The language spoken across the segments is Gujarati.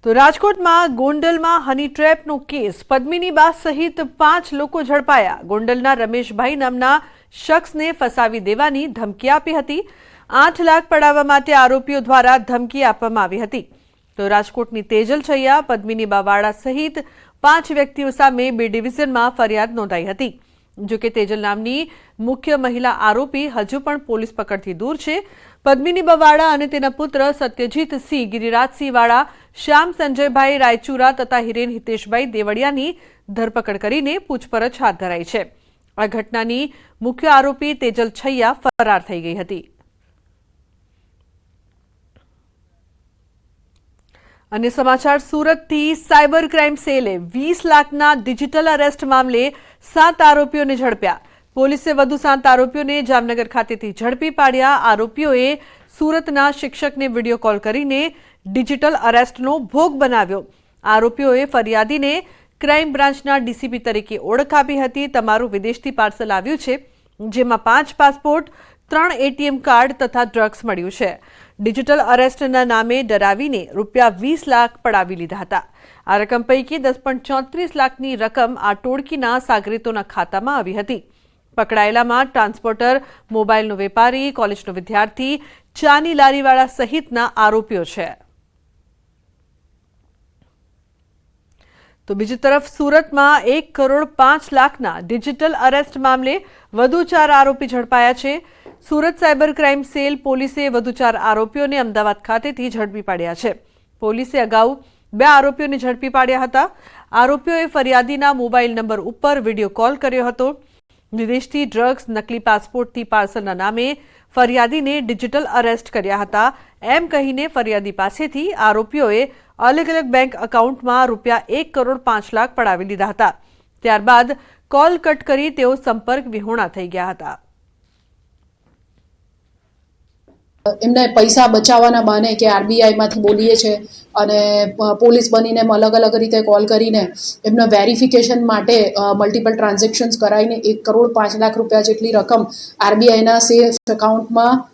તો રાજકોટમાં ગોંડલમાં હની ટ્રેપનો કેસ, પદ્મિનીબા સહિત 5 લોકો ઝડપાયા। ગોંડલના રમેશભાઈ નામના શખ્સને ફસાવી દેવાની ધમકી આપી હતી। 8 લાખ પડાવવા માટે આરોપીઓ દ્વારા ધમકી આપવામાં આવી હતી। તો રાજકોટની તેજલ છૈયા, પદ્મિનીબા વાળા સહિત 5 વ્યક્તિઓ સામે B ડિવિઝનમાં ફરિયાદ નોંધાઈ હતી। જો કે તેજલ નામની મુખ્ય મહિલા આરોપી હજુ પણ પોલીસ પકડથી દૂર છે। પદ્મિનીબા વાળા અને તેના પુત્ર સત્યજીત સિંહ, ગિરિરાજસિંહ વાળા, શ્યામ સંજયભાઈ રાયચુરા તથા હિરેન હિતેશભાઈ દેવડિયાની ધરપકડ કરીને પૂછપરછ હાથ ધરાઈ છે। આ ઘટનાની મુખ્ય આરોપી તેજલ છૈયા ફરાર થઈ ગઈ હતી। અને સમાચાર સુરતથી, સાયબર ક્રાઇમ સેલે 20 લાખના ડિજિટલ અરેસ્ટ મામલે 7 આરોપીઓને ઝડપ્યા। પોલીસે વધુ 7 આરોપીઓને જામનગર ખાતેથી ઝડપી પાડ્યા। આરોપીઓએ સુરતના શિક્ષકને વિડીયો કોલ કરીને ડિજિટલ અરેસ્ટનો ભોગ બનાવ્યો। આરોપીઓએ ફરિયાદીને ક્રાઇમ બ્રાન્ચના ડીસીપી તરીકે ઓળખ આપી હતી। તમારું વિદેશથી પાર્સલ આવ્યું છે, જેમાં 5 પાસપોર્ટ, 3 ATM કાર્ડ તથા ડ્રગ્સ મળ્યું છે। ડિજિટલ અરેસ્ટના નામે ડરાવીને રૂપિયા 20 લાખ પડાવી લીધા હતા। આ રકમ પૈકી 10.34 લાખની રકમ આ ટોળકીના સાગરીતોના ખાતામાં આવી હતી। પકડાયેલામાં ટ્રાન્સપોર્ટર, મોબાઈલનો વેપારી, કોલેજનો વિદ્યાર્થી, ચાની લારીવાળા સહિતના આરોપીઓ છે। તો બીજી તરફ સુરતમાં 1 કરોડ 5 લાખના ડિજિટલ અરેસ્ટ મામલે વધુ 4 આરોપી ઝડપાયા છે। સુરત સાયબર ક્રાઇમ સેલ પોલીસે વધુ 4 આરોપીઓને અમદાવાદ ખાતેથી ઝડપી પાડ્યા છે। પોલીસે અગાઉ 2 આરોપીઓને ઝડપી પાડ્યા હતા। આરોપીઓએ ફરિયાદીના મોબાઈલ નંબર ઉપર વિડીયો કોલ કર્યો હતો। વિદેશથી ડ્રગ્સ, નકલી પાસપોર્ટથી પાર્સલના નામે ફરિયાદીને ડિજિટલ અરેસ્ટ કર્યા હતા એમ કહીને ફરિયાદી પાસેથી આરોપીઓએ અલગ અલગ બેંક એકાઉન્ટમાં રૂપિયા 1 કરોડ 5 લાખ પડાવી લીધા હતા। ત્યારબાદ કોલ કટ કરી તેઓ સંપર્ક વિહોણા થઈ ગયા હતા। એમને પૈસા બચાવવાના બહાને કે આરબીઆઈમાંથી બોલીએ છે અને પોલીસ બનીને અલગ અલગ રીતે કોલ કરીને એમના વેરિફિકેશન માટે મલ્ટિપલ ટ્રાન્ઝેક્શન્સ કરાવીને 1 કરોડ 5 લાખ રૂપિયા જેટલી રકમ આરબીઆઈના સેફ એકાઉન્ટમાં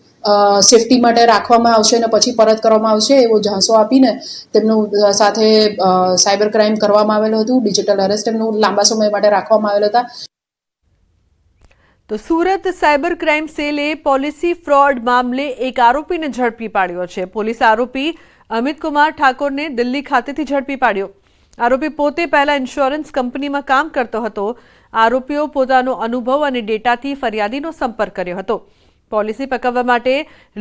સેફટી માટે રાખવામાં આવશે અને પછી પરત કરવામાં આવશે એવો ઝાંસો આપીને તેમનું સાથે સાયબર ક્રાઇમ કરવામાં આવેલું હતું। ડિજિટલ અરેસ્ટ એમનું લાંબા સમય માટે રાખવામાં આવેલા હતા। તો સુરત સાયબર ક્રાઇમ સેલે પોલિસી ફ્રોડ મામલે એક આરોપીને ઝડપી પાડ્યો છે। પોલીસ આરોપી અમિત કુમાર ઠાકોરને દિલ્હી ખાતેથી ઝડપી પાડ્યો। આરોપી પોતે પહેલા ઇન્સ્યોરન્સ કંપનીમાં કામ કરતો હતો। આરોપીઓ પોતાનો અનુભવ અને ડેટાથી ફરિયાદીનો સંપર્ક કર્યો હતો। પોલિસી પકવવા માટે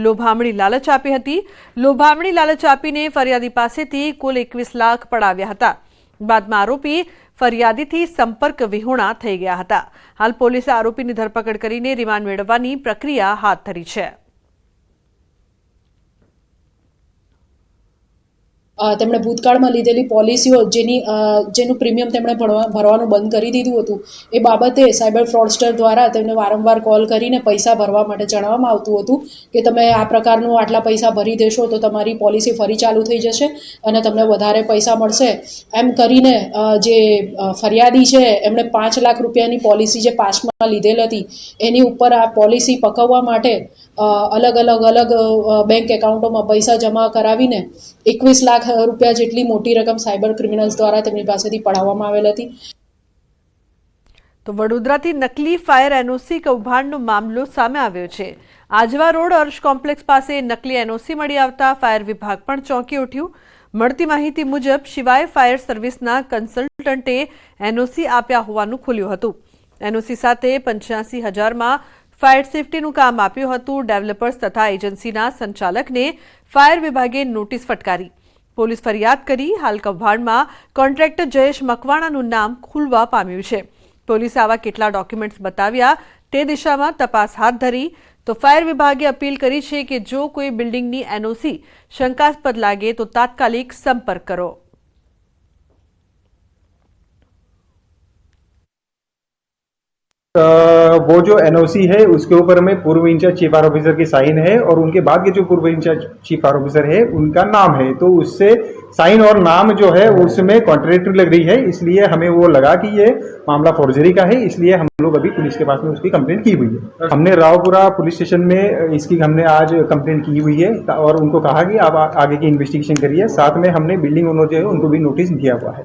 લોભામણી લાલચ આપી હતી। લોભામણી લાલચ આપીને ફરિયાદી પાસેથી કુલ 21 લાખ પડાવ્યા હતા। બાદમાં આરોપી ફરિયાદીથી સંપર્ક વિહોણા થઈ ગયા હતા। હાલ પોલીસે આરોપીની ધરપકડ કરીને રિમાન્ડ મેળવવાની પ્રક્રિયા હાથ ધરી છે। તેમણે ભૂતકાળમાં લીધેલી પોલિસીઓ જેનું પ્રીમિયમ તેમણે ભરવાનું બંધ કરી દીધું હતું એ બાબતે સાયબર ફ્રોડસ્ટર દ્વારા તેમને વારંવાર કોલ કરીને પૈસા ભરવા માટે જણાવવામાં આવતું હતું કે તમે આ પ્રકારનું આટલા પૈસા ભરી દેશો તો તમારી પોલિસી ફરી ચાલુ થઈ જશે અને તમને વધારે પૈસા મળશે એમ કરીને જે ફરિયાદી છે એમણે 5 લાખ રૂપિયાની પોલિસી જે પાસમાં લીધેલ હતી એની ઉપર આ પોલિસી પકવવા માટે અલગ બેંક એકાઉન્ટોમાં પૈસા જમા કરાવીને 21 લાખ રૂપિયા જેટલી મોટી રકમ સાયબર ક્રિમિનલ્સ દ્વારા તેમની પાસેથી પડાવવામાં આવેલ હતી। તો વડોદરાથી નકલી ફાયર એનઓસી કૌભાંડનો મામલો સામે આવ્યો છે। આજવા રોડ હર્ષ કોમ્પ્લેક્સ પાસે નકલી એનઓસી મળી આવતા ફાયર વિભાગ પણ ચોંકી ઉઠ્યું। મળતી માહિતી મુજબ શિવાય ફાયર સર્વિસના કન્સલ્ટન્ટે એનઓસી આપ્યા હોવાનું ખુલ્યું હતું। એનઓસી સાથે 85,000માં ફાયર સેફટીનું કામ આપ્યું હતું। ડેવલપર્સ તથા એજન્સીના સંચાલકને ફાયર વિભાગે નોટિસ ફટકારી, પોલીસ ફરિયાદ કરી। હાલ કૌભાંડમાં કોન્ટ્રાક્ટર જયેશ મકવાણાનું નામ ખુલવા પામ્યું છે। પોલીસે આવા કેટલા ડોક્યુમેન્ટ્સ બતાવ્યા તે દિશામાં તપાસ હાથ ધરી। તો ફાયર વિભાગે અપીલ કરી છે કે જો કોઈ બિલ્ડિંગની એનઓસી શંકાસ્પદ લાગે તો તાત્કાલિક સંપર્ક કરો। वो जो एनओसी है उसके ऊपर में पूर्व इंचार्ज चीफ आर ऑफिसर की साइन है और उनके बाद के जो पूर्व इंचार्ज चीफ आर ऑफिसर है उनका नाम है, तो उससे साइन और नाम जो है उसमें कॉन्ट्रडिक्टरी लग रही है, इसलिए हमें वो लगा कि ये मामला फॉर्जरी का है, इसलिए हम लोग अभी पुलिस के पास में उसकी कंप्लेंट की हुई है। हमने रावपुरा पुलिस स्टेशन में इसकी हमने आज कंप्लेंट की हुई है और उनको कहा कि आप आगे की इन्वेस्टिगेशन करिए, साथ में हमने बिल्डिंग ओनर जो है उनको भी नोटिस दिया हुआ है।